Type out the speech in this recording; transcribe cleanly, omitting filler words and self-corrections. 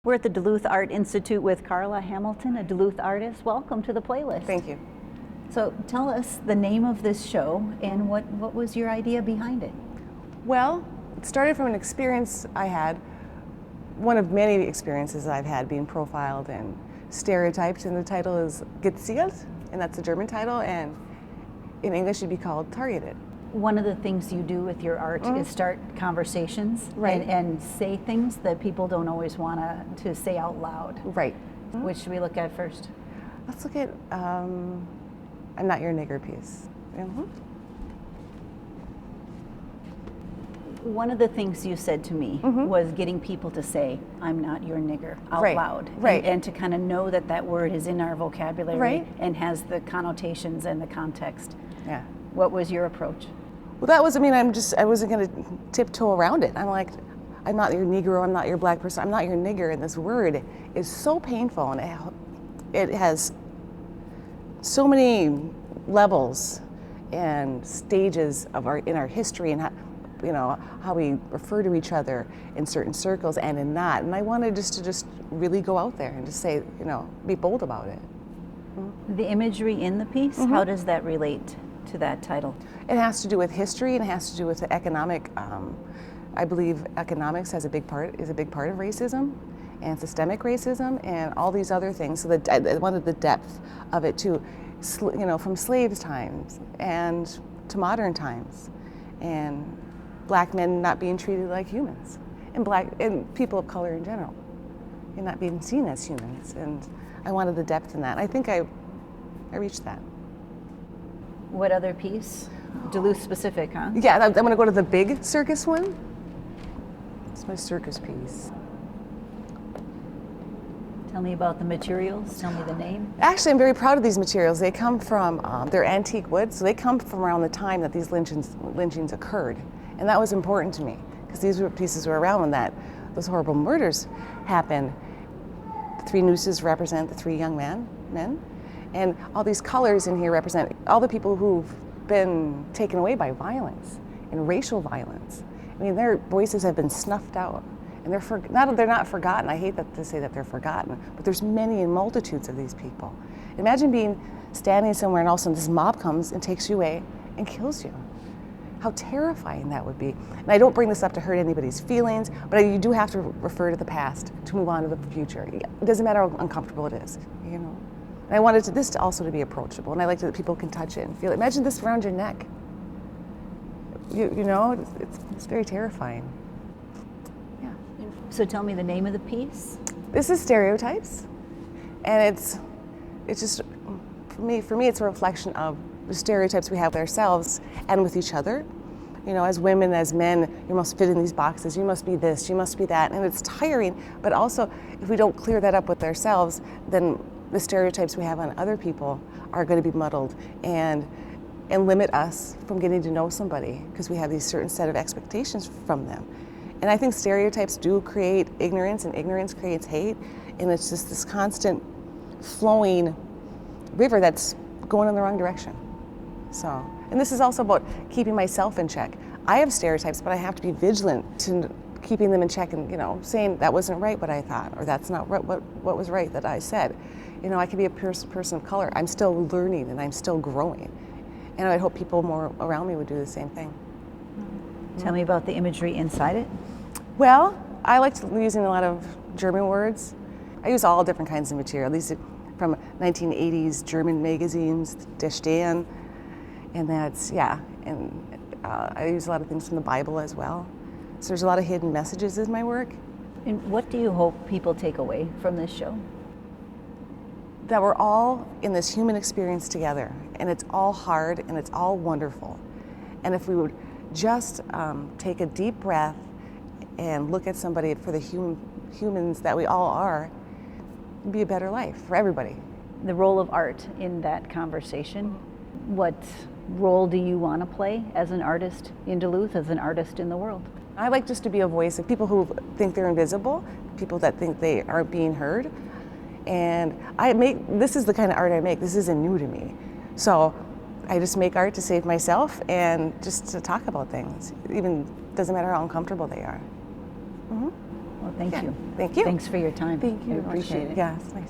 We're at the Duluth Art Institute with Carla Hamilton, a Duluth artist. Welcome to the playlist. Thank you. So tell us the name of this show and what was your idea behind it? Well, it started from an experience I had, one of many experiences I've had being profiled and stereotyped, and the title is Gezielt, and that's the German title, and in English it'd be called Targeted. One of the things you do with your art is start conversations, Right. and say things that people don't always want to say out loud. Right. Which should we look at first? Let's look at I'm Not Your Nigger piece. One of the things you said to me was getting people to say, I'm not your nigger, out Right, loud. right. And to kind of know that that word is in our vocabulary Right. and has the connotations and the context. Yeah. What was your approach? Well, that was, I wasn't going to tiptoe around it. I'm like, I'm not your Negro, I'm not your black person, I'm not your nigger. And this word is so painful, and it has so many levels and stages of in our history, and how we refer to each other in certain circles and in not. And I wanted to really go out there and just say, be bold about it. The imagery in the piece, how does that relate to that title? It has to do with history, and it has to do with the economic. I believe economics is a big part of racism, and systemic racism, and all these other things. So I wanted the depth of it too, from slave times and to modern times, and black men not being treated like humans, and people of color in general, and not being seen as humans. And I wanted the depth in that. I think I reached that. What other piece? Duluth specific, huh? Yeah, I'm going to go to the big circus one. It's my circus piece. Tell me about the materials. Tell me the name. Actually, I'm very proud of these materials. They come from, they're antique wood, so they come from around the time that these lynchings occurred. And that was important to me, because these pieces were around when those horrible murders happened. The 3 nooses represent the 3 young men. And all these colors in here represent all the people who've been taken away by violence and racial violence. Their voices have been snuffed out, and they're not forgotten. I hate to say that they're forgotten, but there's many and multitudes of these people. Imagine standing somewhere and all of a sudden this mob comes and takes you away and kills you. How terrifying that would be. And I don't bring this up to hurt anybody's feelings, but you do have to refer to the past to move on to the future. It doesn't matter how uncomfortable it is, And I wanted this to be approachable, and I like that people can touch it and feel it. Imagine this around your neck. It's very terrifying. Yeah. So tell me the name of the piece. This is Stereotypes, and it's just for me it's a reflection of the stereotypes we have with ourselves and with each other. As women, as men, you must fit in these boxes. You must be this. You must be that, and it's tiring. But also, if we don't clear that up with ourselves, then the stereotypes we have on other people are going to be muddled and limit us from getting to know somebody, because we have these certain set of expectations from them. And I think stereotypes do create ignorance, and ignorance creates hate, and it's just this constant flowing river that's going in the wrong direction. And this is also about keeping myself in check. I have stereotypes, but I have to be vigilant to keeping them in check, and saying that wasn't right what I thought, or that's not what was right that I said. I can be a person of color. I'm still learning, and I'm still growing. And I hope people more around me would do the same thing. Tell me about the imagery inside it. Well, I like using a lot of German words. I use all different kinds of material. These are from 1980s German magazines, Der Stern, and I use a lot of things from the Bible as well. So there's a lot of hidden messages in my work. And what do you hope people take away from this show? That we're all in this human experience together, and it's all hard and it's all wonderful. And if we would just take a deep breath and look at somebody for the humans that we all are, it'd be a better life for everybody. The role of art in that conversation, what role do you want to play as an artist in Duluth, as an artist in the world? I like just to be a voice of people who think they're invisible, people that think they aren't being heard. And this is the kind of art I make. This isn't new to me. So I just make art to save myself and just to talk about things. Even doesn't matter how uncomfortable they are. Well, Well, thank Yeah. you. Thank you. Thanks for your time. Thank you. I appreciate it. Yeah, it's nice.